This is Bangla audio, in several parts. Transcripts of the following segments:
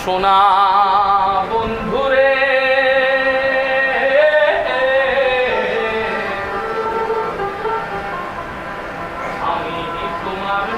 সোনা বন্ধুরে আমি তোমার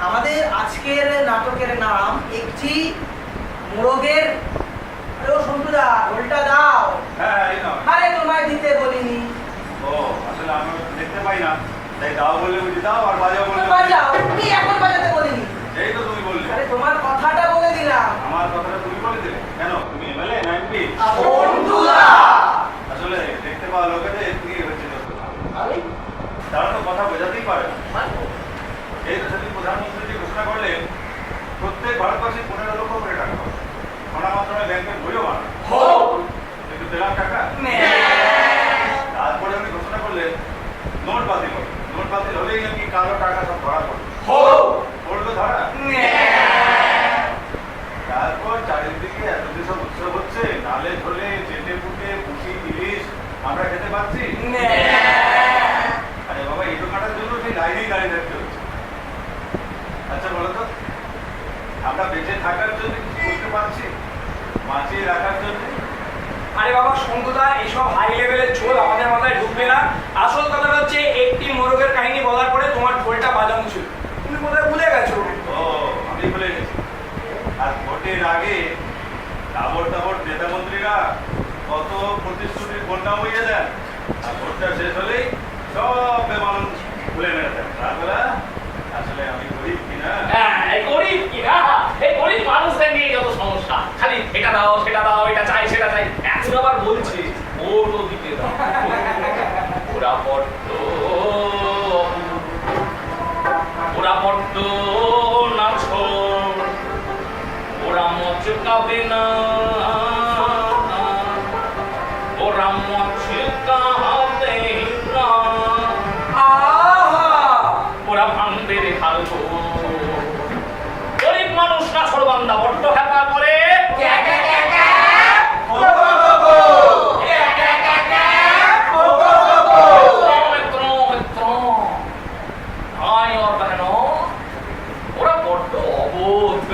আমাদের আজকের নাটকের নাম একটি মোরগের। আরে ও সন্তুদা, ঢোলটা দাও। হ্যাঁ, এই নাও। আরে তোমায় দিতে বলিনি। ও, আসলে আমি দেখতে পাই না, তাই দাও বললে বুঝি দাও, আর বাজাও বললে বাজাও, কি এখন বাজাতে বলিনি? এই তো তুমি বললে। আরে তোমার কথাটা বলে দিলাম। আমার কথাটা তুমি বলে দিলে কেন? তুমি এমএলএ না এমপি? সন্তুদা, আসলে দেখতে পাওয়া লোকেদের কি হচ্ছে দোষ? আরে তারা তো কথা বোঝাতেই পারে না। মানো। এই তো সেদিন প্রধানমন্ত্রী যে ঘোষণা করলেন প্রত্যেক ভারতবাসী 15 লক্ষ করে টাকা পাবে। ওনার মাধ্যমে ব্যাংকের বইও বানাবে। কিন্তু পেলাম টাকা। তারপরে উনি ঘোষণা করলেন নোট বাতিল হবে। নোট বাতিল হলেই নাকি কালো টাকা সব ধরা পড়বে। পড়লো ধরা। তারপর চারিদিকে এত যেসব উৎসব হচ্ছে, নালে ঝোলে, চেটে পুটে, পুঁটি, ইলিশ আমরা খেতে পাচ্ছি। আরে বাবা, ইটো কাটার জন্য সেই লাইনেই দাঁড়িয়ে থাকতে হচ্ছে। আচ্ছা বলো তো, আমরা বেঁচে থাকার জন্য কিছু করতে পারছি? বাঁচিয়ে রাখার জন্য? আরে বাবা সন্তুদা, এসব হাই লেভেলের ঝোল আমাদের মাথায় ঢুকবে না। আসল কথাটা হচ্ছে একটি মোরগের কাহিনী বলার পরে তোমার ঢোলটা বাজানো ছিল, তুমি কোথায় ভুলে গেছো? ও, আমি ভুলে গেছি। আর ভোটের আগে তাবড় তাবড় নেতা মন্ত্রীরা কত প্রতিশ্রুতির বন্যা বইয়ে দেন, আর ভোটটা শেষ হলেই সব বেমানুষ ভুলে মেরে দেন। তারপরে আসলে আমি গরিব কিনা? এই গরিব কিনা, এই গরিব মানুষদের নিয়ে যত সমস্যা, খালি এটা দাও সেটা দাও, এটা চাই সেটা চাই। এখন আবার বলছে ওটো দিতে দাও। ওরা বড্ড নাছোড়, ওরা মচকাবে না, ওরা মচকাবে না, ওরা ভাঙবে রে হালকো। গরিব মানুষ না ছোড়বান্দা বড্ড হ্যাপা করে। ওরা বড্ড অবোধ,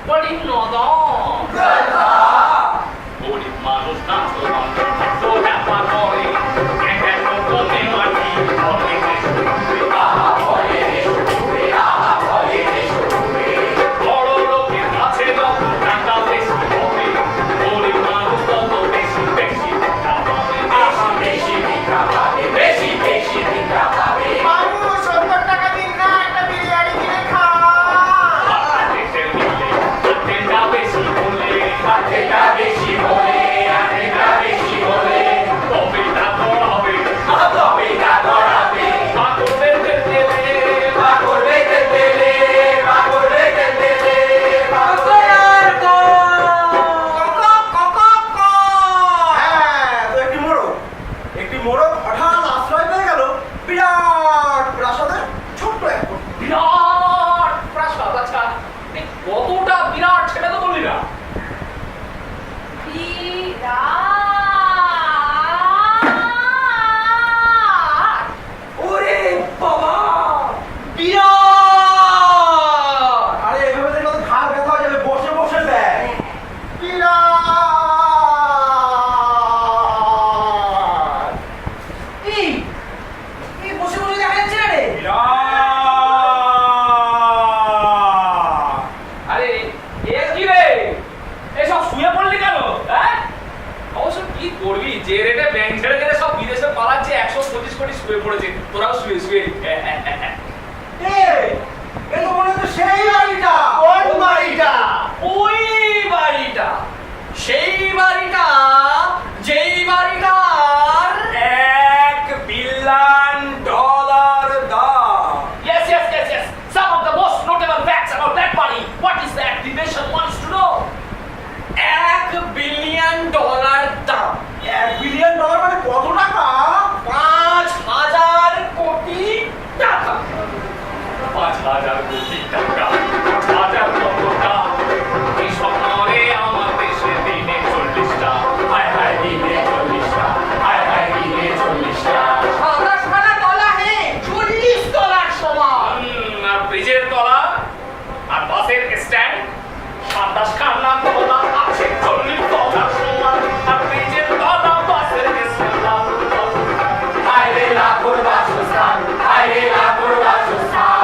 বডি নদন। গরিব মানুষ না ছোড়বান্দা বড্ড হ্যাপা করে। বড় লোকের কাছে যত টাকা বেশি হবে, গরিব মানুষ তত বেশি বেশি ভিক্ষা পাবে। বেশি ভিক্ষা পাবে, বেশি বেশি ভিক্ষা পাবে। দেশের মিলে আর্থেটা বেশি হলে, আর্থেটা বেশি হলে, আর্থেটা বেশি হলে তবেটা ধরাবে, তবেটা ধরাবে। পাগল বেঁধে দেবে, পাগল বেঁধে দেবে, পাগল বেঁধে দেবে, পাগল। একটি মোরগ হঠাৎ আশ্রয় পেয়ে গেল বিরাট প্রাসাদের ছোট্ট এক কোণে। বিরাট প্রাসাদ। আচ্ছা, এই কতটা বিরাট সেটা তো বললি না। ওরে বাবা, বিরাট! আরে এভাবে দেখলে তো ঘাড় ব্যথা হয়ে যাবে, বসে বসে দেখ। এই এই বসে বসে দেখা যাচ্ছে না রে। আরে এ কি রে, এসব শুয়ে পড়লি কেন? হ্যাঁ, অবশ্য কি করবি, যে রেটে ব্যাংক ছেড়ে গেলে সব বিদেশে পালাচ্ছে, 125 কোটি শুয়ে পড়েছে, তোরাও শুয়ে শুয়ে। এ তো মনে হচ্ছে সেই বাড়িটা। কোন বাড়িটা? ওই বাড়িটা, সেই বাড়িটা, যেই বাড়িটার $1 বিলিয়ন দাম। Yes, yes, yes, yes. Some of the most notable facts about that body. What is that? The nation wants to know. $1 billion দাম। $1 বিলিয়ন মানে কত টাকা? 5,000 কোটি টাকা। 5,000 কোটি টাকা, 5,000 টাকা। এই স্বপ্নরে আমার দেশে দিনে 40টা, হায় হায় দিনে 40টা, হায় হায় দিনে 40টা। 27 তলা হে, 40 তলার সমান। আর ব্রিজের তলা আর বাসের স্ট্যান্ড 27 খানা তলা আছে, 40 তলার সমান। আর ব্রিজের তলা, বাসের স্ট্যান্ড, হায় রে লাখোর বাসস্থান, হায় রে লাখোর বাসস্থান।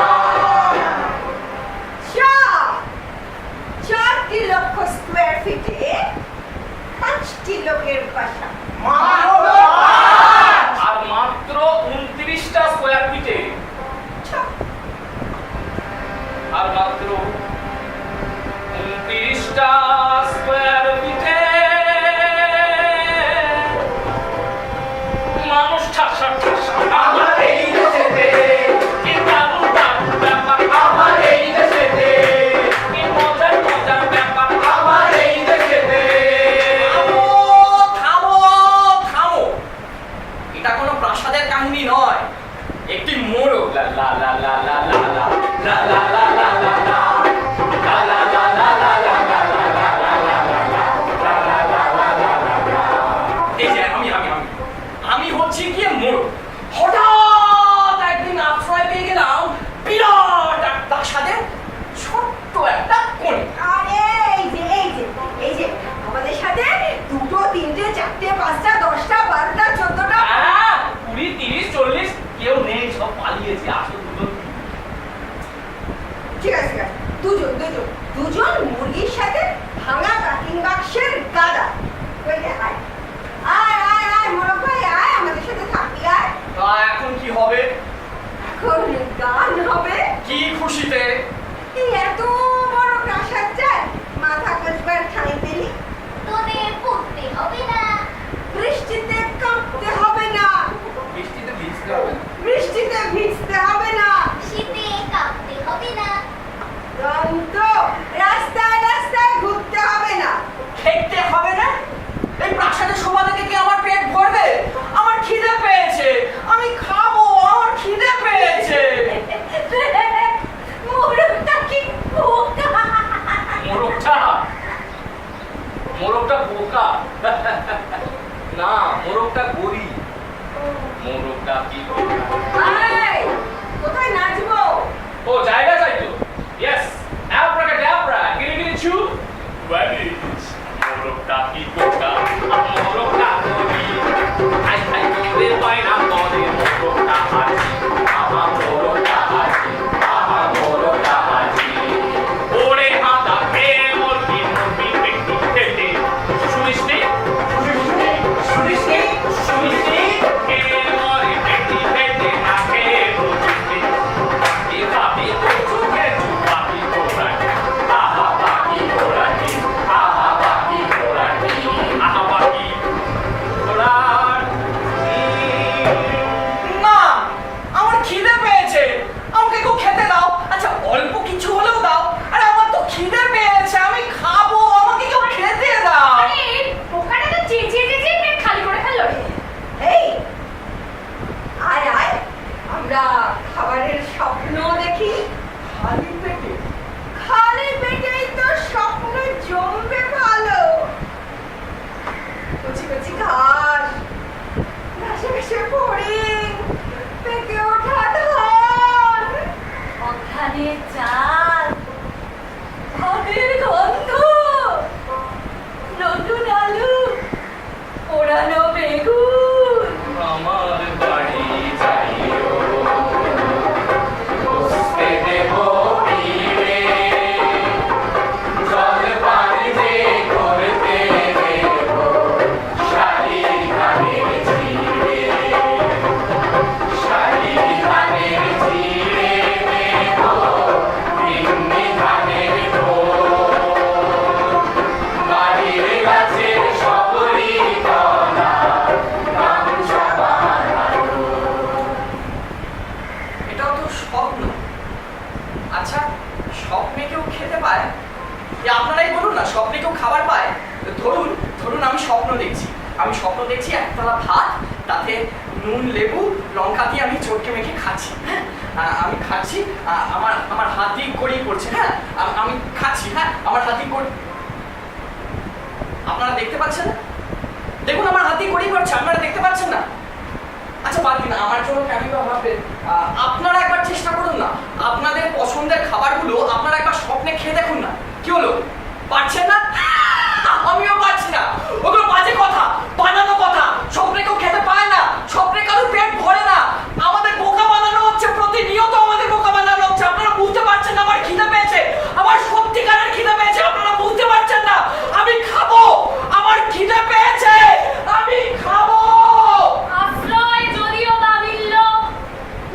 ঠিক আছে ঠিক আছে, দুজন দুজন দুজন মুরগির সাথে ভাঙা কাটিং বাক্সের গাদা। ওই যে আয় আয় আয় আয় মোরগ ভাই আয়, আমাদের সাথে থাকবি আয়। তা এখন কি হবে? এখন গান হবে। কি খুশিতে? এই এত বড় প্রাসাদ চাই, মাথা কচবার ঠাঁই পেলি। তোদের পড়তে হবে না, বৃষ্টিতে কাঁপতে হবে না, বৃষ্টিতে ভিজতে হবে না, বৃষ্টিতে ভিজতে হবে না, শীতে কাঁপতে হবে না, দন্ত রাস্তায় রাস্তায় ঘুরতে হবে না। খেতে হবে না। এই প্রাসাদের শোভা দেখে কি আমার পেট ভরবে? আমার খিদে পেয়েছে, আমি খাবো, আমার খিদে পেয়েছে। মোরগটা কি বোকা। মোরগটা বোকা না, মোরগটা গরিব। মোরগটা কি বোকা? এই, কোথায় নাচবো? ও জায়গা চাই তো। Yes, abracadabra, গিরিগিরিচু। ওয়াবিচ। মোরগটা কি বোকা? মোরগটা গরিব। হাই হাই করে পায়না করে মোরগটা হাসি। আহা মোরগটা হাসি, আহা মোরগটা হাসি। ওরে হাতা খেয়ে মুরগি মুরগি পেটু খেতে। শুনিস নি? শুনিস নি? শুনিস নি? খেয়ে মরে পেটি পেটে না খেয়ে বুঝিতে। পাখি পাখি কচু খেচু পাখি ঘোড়াটি। আহা পাখি ঘোড়াটি, আহা পাখি ঘোড়াটি, আহা পাখি ঘোড়াটি। না, আমার খিদে পেয়েছে, আমাকে কেউ খেতে দাও। আচ্ছা অল্প কিছু হলেও দাও। আরে আমার তো খিদে পেয়েছে, আমি খাবো, আমাকে কেউ খেতে দাও। আরে পোকাটা তো চেঁচিয়ে চেঁচিয়ে পেট খালি করে ফেললো রে। এই, আয় আয়, আমরা খাবারের স্বপ্ন দেখি। খালি পেটে? খালি পেটেই তো স্বপ্ন জমবে ভালো। কচি কচি ঘাস, ঘাসে ঘাসে ফড়িং, পেকে ওঠা ধান, ওখানে চাল, ভাতের গন্ধ, নতুন আলু, পোড়ানো বেগুন। আমার বাড়ি যাইও, বসতে দেব পিড়ে, জল পানি যে করতে দেব, শাড়ি ধানের ছিঁড়ে, শাড়ি ধানের ছিঁড়ে দেব, তিন্নি ধানের ঢোল, বাড়ির গাছের সবরি তলা, গামছা বানানো। এটাও তো স্বপ্ন। আচ্ছা স্বপ্নে কেউ খেতে পায়? এ আপনারাই বলুন না, স্বপ্নে কেউ খাবার পায়? ধরুন ধরুন আমি স্বপ্ন দেখছি, আমি স্বপ্ন দেখছি একতলা ভাত, তাতে নুন লেবু লঙ্কা দিয়ে আমি চটকে মেখে খাচ্ছি। হ্যাঁ, আমি খাচ্ছি, আমার আমার হাত দিয়ে গড়িয়ে পড়ছে। হ্যাঁ, আমি খাচ্ছি। হ্যাঁ, আমার হাত দিয়ে গড়ি, আপনারা দেখতে পাচ্ছেন না? দেখুন আমার হাত দিয়ে গড়িয়ে পড়ছে, আপনারা দেখতে পাচ্ছেন না? আচ্ছা বাদ দিন, আমার জন্য কেন বা ভাববেন? আপনারা একবার চেষ্টা করুন না, আপনাদের পছন্দের খাবারগুলো আপনারা একবার স্বপ্নে খেয়ে দেখুন না। কি হলো, পারছেন না? আমিও পারছি না। ওগুলো বাজে কথা, বানানো কথা। স্বপ্নে কেউ খেতে পায় না, স্বপ্নে কারোর পেট ভরে না। আমাদের বোকা বানানো হচ্ছে, প্রতিনিয়ত আমাদের বোকা বানানো হচ্ছে। আপনারা বুঝতে পারছেন না আমার খিদে পেয়েছে, আমার সত্যিকারের খিদে পেয়েছে। আপনারা বুঝতে পারছেন না, আমি খাবো, আমার খিদে পেয়েছে, আমি খাবো। আশ্রয় যদিও বা মিলল,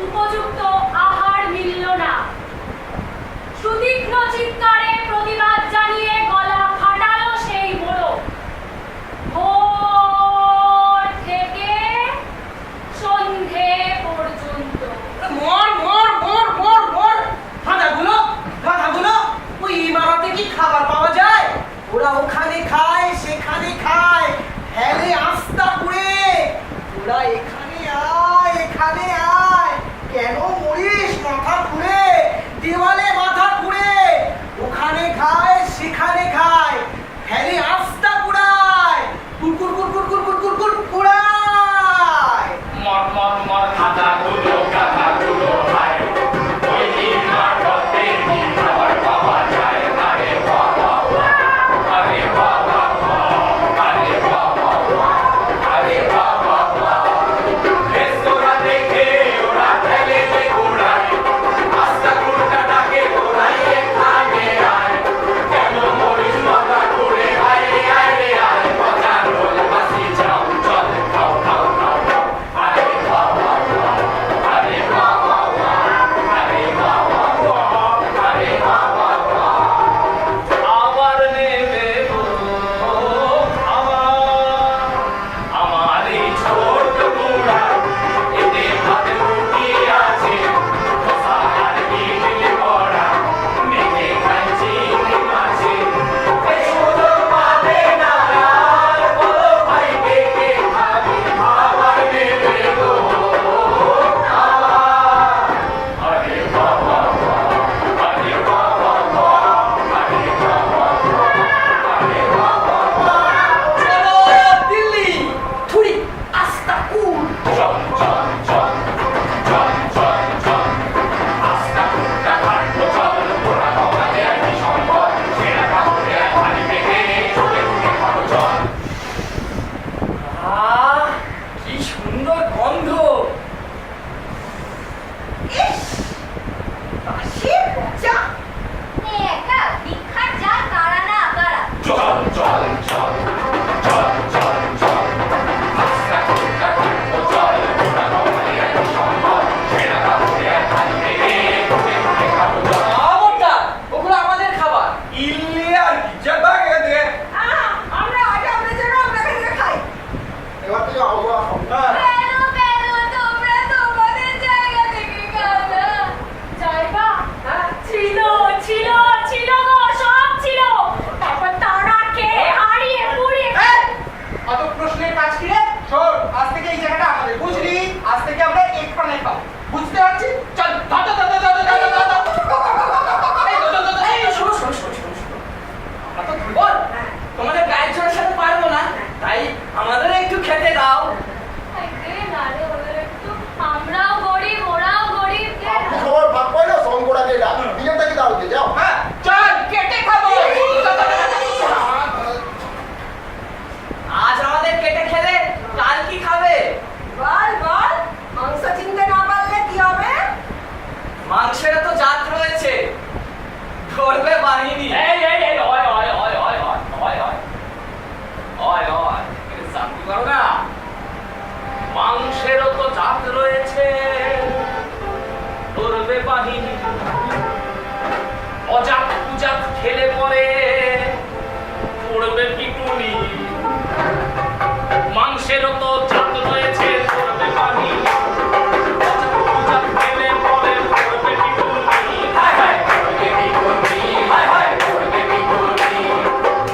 উপযুক্ত আহার মিলল না। সুতীক্ষ্ণ চিৎকারে প্রতিবাদ জানিয়ে গলা ফাটালো সেই মোরগ। ভোর থেকে সন্ধে পর্যন্ত। মর মর মর মর মর। গাধাগুলো গাধাগুলো, ওই ইমারতে কি খাবার পাওয়া যায়? ওরা ওখানে খায়, সেখানে খায়, হেলে আস্তা করে। ওরা এখানে আয়, এখানে আয়। কেন মরিস মাথা ঘুরে, দেওয়ালে মাথা ঘুরে? ওখানে শোন, আজ থেকে এই জায়গাটা আমাদের, বুঝলি? আজ থেকে আমরা এক প্রাণে খাবো, বুঝতে পারছিস? চল, ধর, ধর, ধর, ধর, ধর, ধর, ধর, ধর, ধর। এই ধর, ধর, ধর, ধর। এই, শোনো, শোনো, শোনো, শোনো, শোনো। আমরা তো দুর্বল, তোমাদের গায়ের জোরের সাথে পারবো না, তাই আমাদের একটু খেতে দাও। আমরাও গরিব, ওরাও গরিব। আপনি সবার ভাগ পাই না, সঙ্গরাকে ডাক বিজয়টাকে দাও দিয়ে যাও। হ্যাঁ, চল, কেটে খাবো। আজ আমাদের কেটে খেলে কাল কি খাবে? বল বল, মাংস চিনতে না পারলে কি হবে? মাংসেরও তো জাত রয়েছে, ধরবে বাহিনী। এই এই এই ওই ওই ওই ওই ওই ওই ওই ওই ওই এটা শান্তি করো না। মাংসেরও তো জাত রয়েছে, ধরবে বাহিনী। অজাত কুজাত খেলে পরে পড়বে পিটুনি। মাংসেরও তো জাত রয়েছে, ধরবে বাহিনী। অজাত কুজাত খেলে পরে পড়বে পিটুনি। হায় হায় পড়বে পিটুনি, হায় হায় পড়বে পিটুনি।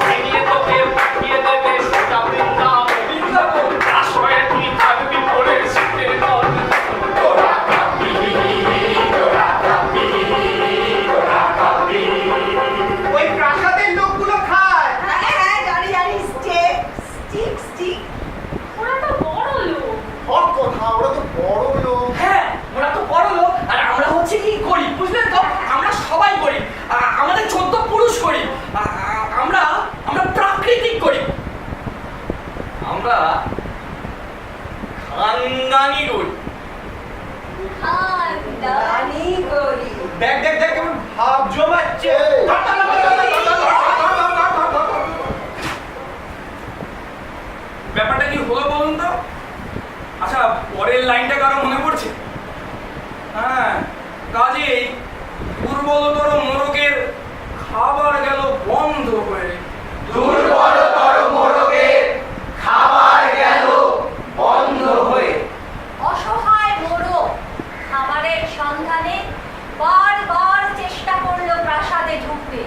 ভেঙে তোকে পাঠিয়ে দেবে সোজা বৃন্দাবন। আশ্রয়ে তুই থাকবি পড়ে শীতের দল। তোরা খাবি, তোরা খাবি, তোরা খাবি। ওই প্রাসাদের লোকগুলো খায়। হ্যাঁ হ্যাঁ, জানি জানি, স্টিক স্টিক স্টিক। ওরা তো বড় লোক। সব কথা, ওরা তো বড় লোক। হ্যাঁ, ওরা তো বড় লোক আর আমরা হচ্ছে কি গরিব, বুঝলেন তো? আমরা সবাই গরিব, আমাদের 14 পুরুষ গরিব, আমরা আমরা প্রাকৃতিক গরিব, আমরা খানদানি গরিব। দানি করি। দেখ দেখ দেখ কেমন ভাব জমাচ্ছে। এই, ধর, ধর, ধর, ধর, ধর, ধর, ধর, ধর, ধর, ধর, ধর, ধর। ব্যাপারটা কি হলো বলুন তো? আচ্ছা, পরের লাইনটা কারো মনে পড়ছে? হ্যাঁ, কাজেই দুর্বলতর মোরগের খাবার গেল বন্ধ হয়ে। দুর্বলতর মোরগের খাবার গেল বন্ধ হয়ে। অসহায় মোরগ খাবারের সন্ধানে বারবার চেষ্টা করলো প্রাসাদে ঢুকতে।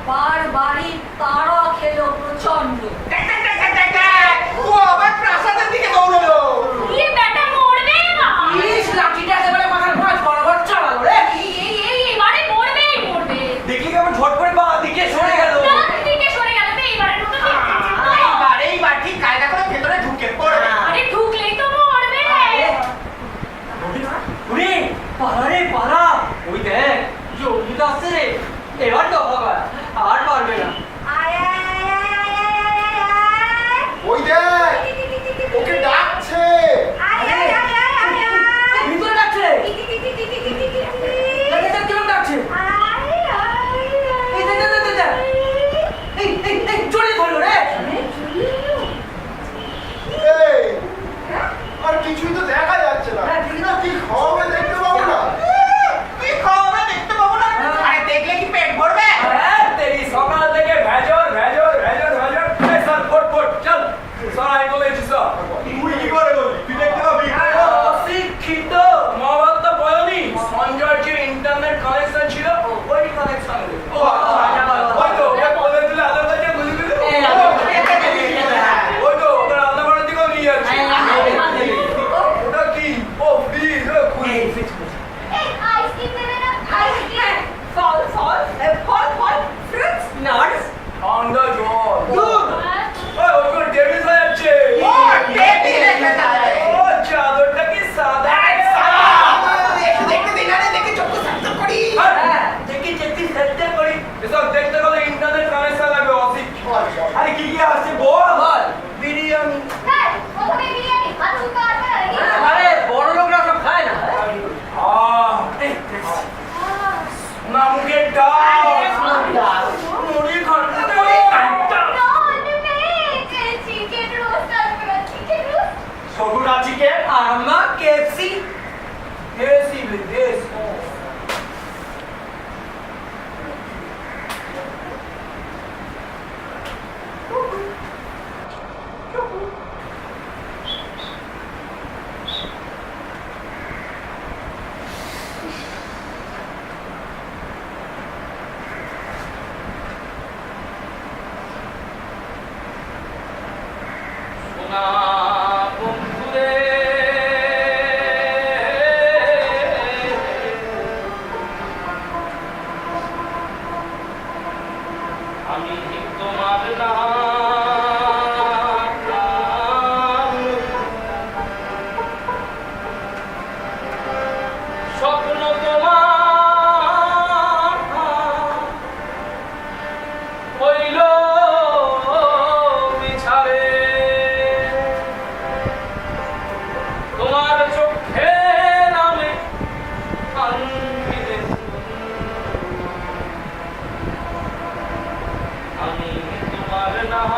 বারবারই তাড়া খেলো প্রচন্ড। দেখ, দেখ, দেখ, দেখ, দেখ, দেখ। ও আবার প্রাসাদের দিকে দৌড়লো। ইয়ে বেটা মরবে না। ইস, লাঠিটা একেবারে মাথার ভাঁজ বরাবর চালালো রে। এইবারে মরবেই মরবে। দেখলি কেমন ঝট করে বাঁ দিকে সরে গেল। ডান দিকে সরে গেল তো এইবারের মতো এইবার ঠিক কায়দা করে ভেতরে ঢুকে পড়বে। আরে ঢুকলেই তো মরবে। ওরে পালা রে পালা, ওই দেখ জমিটা আছে রে, এবার তো হবে আর পারবে না। আয় আয় আয় আয় আয় আয় আয়। ওই দেখ, ওকে ডাকছে। আয় আয় আয় আয় আয় আয়। ভিতরে ডাকছে রে। দেখ, দেখ, কেমন ডাকছে। এই, দেখ, দেখ, দেখ, দেখ। এই, এই, এই, জোরে ধরলো রে। এই, আর কিছুই তো দেখা যাচ্ছে না। হ্যাঁ, ঠিক না? কি খাওয়াবে দেখতে পাবো না। কি খাওয়াবে দেখতে পাবো না। আরে দেখলে কি পেট ভরবে? হ্যাঁ, তেরি সকাল থেকে ভেজর ভেজর ভেজর ভেজর। এই স্যার, ফট ফট চল। স্যার, আমি বলেছি স্যার। তুই কি করে বললি? তুই দেখতে পাবি? অশিক্ষিত মহাভারত তো বলনি, সঞ্জয়ের যে ইন্টারনেট কানেকশন ছিল ওই কানেকশন। ও আচ্ছা, ওই তো ওকে বলে দিলে আধার কার্ডে বুঝে দিলে। এই, ওই তো ওটা রান্নাঘরের দিকেও নিয়ে যাচ্ছি। ওটা কি? ও প্লিজ খুলি। আইসক্রিম দেবে না? আইসক্রিম। ফল ফল ফল ফল ফ্রুটস নার্স। ঠান্ডা জল। দুধ। ওই ওগুলো টেবিল হয়ে যাচ্ছে। ও টেবিল রেখে দাঁড়ায়। ও চাদরটা কি সাদা? দেখতে দিন, আরে দেখে চোখ সাফ করি। হ্যাঁ, দেখি যেতে সেটটা করি। এসব দেখতে গেলে ইন্টারনেট কানেকশন লাগবে অশিক্ষিত। আরে কি কি আসছে বল? বল। বিরিয়ানি। স্যার, ওখানে বিরিয়ানি ভাত তো আসবে নাকি? আরে বড় লোকরা সব খায় না। না মুখের ডাল। মুড়ি ঘন্টা। চিকেন রোস্ট আসবে না, চিকেন রোস্ট। সগুনা চিকেন। আর আমরা কেএফসি। দেশি দেশ। সোনা আমি তোমার নাম স্বপ্ন তোমার হইল বিছারে তোমার চোখে নামে আনবিলে আমি তোমার নাম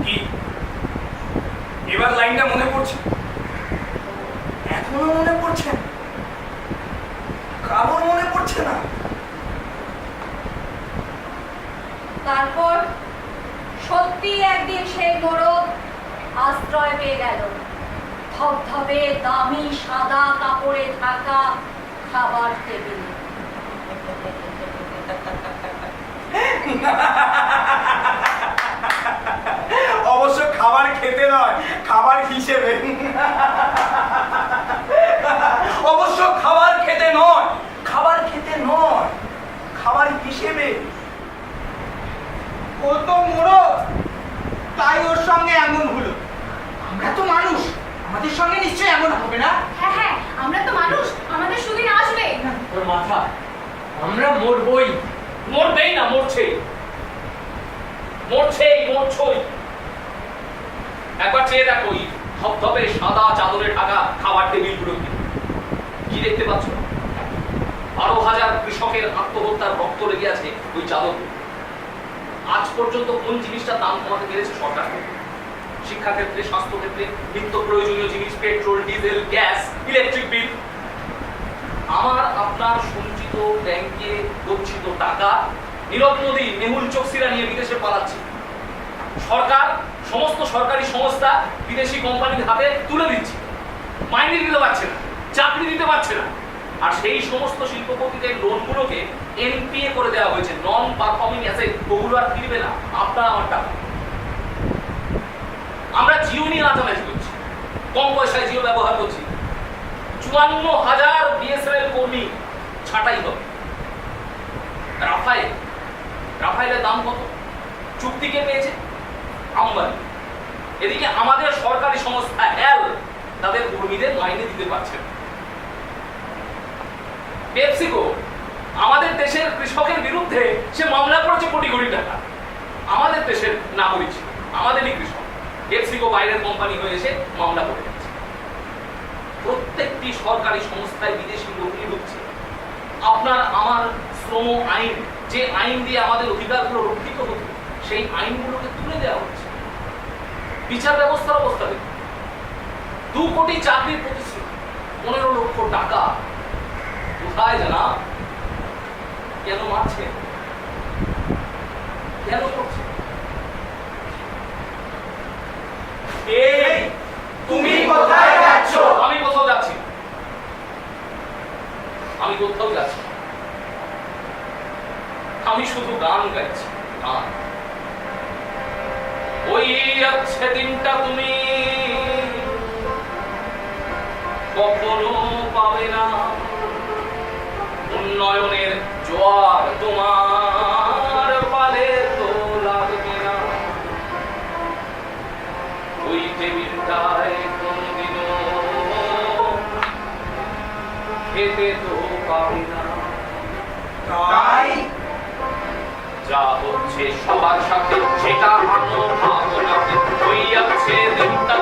কি এবার লাইনটা মনে পড়ছে? এখনো মনে পড়ছে? কারোর মনে পড়ছে না? তারপর সত্যি একদিন সেই মোড়ক আশ্রয় পেয়ে গেল ধবধবে দামি সাদা কাপড়ে ঢাকা খাবার টেবিলে। অবশ্য খাবার খেতে নয়, খাবার হিসেবে। অবশ্য খাবার খেতে নয়, খাবার খেতে নয়, খাবার হিসেবে। ও তো মোড়ক, তাই ওর সঙ্গে এমন হলো। আমরা তো মানুষ, আমাদের সঙ্গে নিশ্চয়ই এমন হবে না। হ্যাঁ হ্যাঁ, আমরা তো মানুষ, আমাদের সুদিন আসবে। তোর মাথা, আমরা মরবই, মরবেই না, মরছেই, মরছই। একবার চেয়ে দেখো ওই ধবধবে সাদা চাদরে ঢাকা খাবার টেবিলগুলো কি দেখতে পাচ্ছ? 12,000 কৃষকের আত্মহত্যার রক্ত লেগে আছে ওই চাদর। আজ পর্যন্ত কোন জিনিসটার দাম কমাতে পেরেছে সরকার? শিক্ষাক্ষেত্রে, স্বাস্থ্যক্ষেত্রে, নিত্য প্রয়োজনীয় জিনিস, petrol, diesel, gas, electric bill. আমার আপনার সঞ্চিত ব্যাংকে গচ্ছিত টাকা নীরব মোদী, মেহুল চোকসিরা নিয়ে বিদেশে পালাচ্ছে। সরকার সমস্ত সরকারি সংস্থা বিদেশি কোম্পানির হাতে তুলে দিচ্ছে, মাইনে দিতে পারছে না, চাকরি দিতে পারছে না। আর সেই সমস্ত শিল্পপতিদের লোনগুলোকে এনপিএ করে দেওয়া হয়েছে, নন পারফর্মিং অ্যাসেট। ওগুলো আর ফিরবে না, আপনার আমার টাকা। আমরা জিও নিয়ে নাচানাচি করছি, কম পয়সায় জিও ব্যবহার করছি। 54,000 বিএসএনএল কর্মী ছাঁটাই হবে। রাফায়েলের দাম কত? চুক্তিকে পেয়েছে আম্বানি। এদিকে আমাদের সরকারি সংস্থা হেল তাদের কর্মীদের মাইনে দিতে পারছে না। পেপসিকো আমাদের দেশের কৃষকের বিরুদ্ধে সে মামলা করেছে কোটি কোটি টাকা। আমাদের দেশের নাগরিক, আমাদেরই কৃষক। পেপসিকো বাইরের কোম্পানি হয়ে এসে মামলা করে যাচ্ছে। প্রত্যেকটি সরকারি সংস্থায় বিদেশি লোকই ঢুকছে। আপনার আমার শ্রম আইন, যে আইন দিয়ে আমাদের অধিকারগুলো রক্ষিত হতো, সেই আইনগুলোকে তুলে দেওয়া হচ্ছে। বিচার ব্যবস্থার অবস্থা দেখুন। 2 কোটি চাকরির প্রতিশ্রুতি, 15 লক্ষ টাকা কোথায় জানা? কেন মারছে? কেন করছে? এই তুমি কোথায় যাচ্ছ? আমি কোথাও যাচ্ছি না। আমি কোথাও যাচ্ছি না। আমি শুধু গান গাইছি, গান। ওই আছে দিনটা তুমি কখনো পাবে না, উন্নয়নের জোয়ার তোমার পালে তো লাগবে না। ওই টেবিলটায় কোনদিনও খেতে তো পাবে না। তাই যা হচ্ছে সবার সাথে সেটা আনো ভাবনাতে, ওই আছে দিনটা